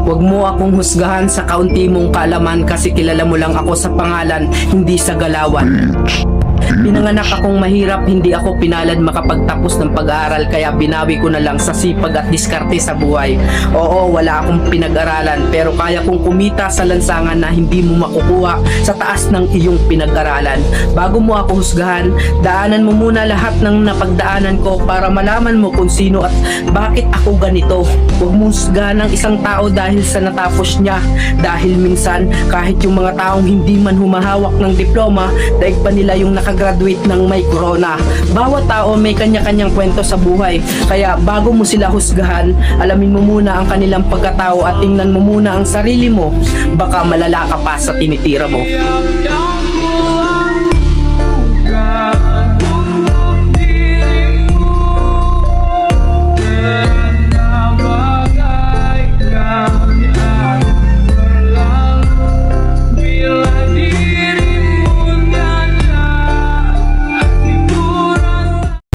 Huwag mo akong husgahan sa kaunti mong kaalaman kasi kilala mo lang ako sa pangalan, hindi sa galawan. Pinanganak akong mahirap, hindi ako pinalad makapagtapos ng pag-aaral kaya binawi ko na lang sa sipag at diskarte sa buhay. Oo, wala akong pinag-aralan pero kaya kong kumita sa lansangan na hindi mo makukuha sa taas ng iyong pinag-aralan. Bago mo ako husgahan, daanan mo muna lahat ng napagdaanan ko para malaman mo kung sino at bakit ako ganito. Huwag mo husgahan ng isang tao dahil sa natapos niya, dahil minsan kahit yung mga taong hindi man humahawak ng diploma, daig pa nila yung nakagraduate ng may corona. Bawat tao may kanya-kanyang kwento sa buhay. Kaya bago mo sila husgahan, alamin mo muna ang kanilang pagkatao at tingnan mo muna ang sarili mo. Baka malala ka pa sa tinitira mo.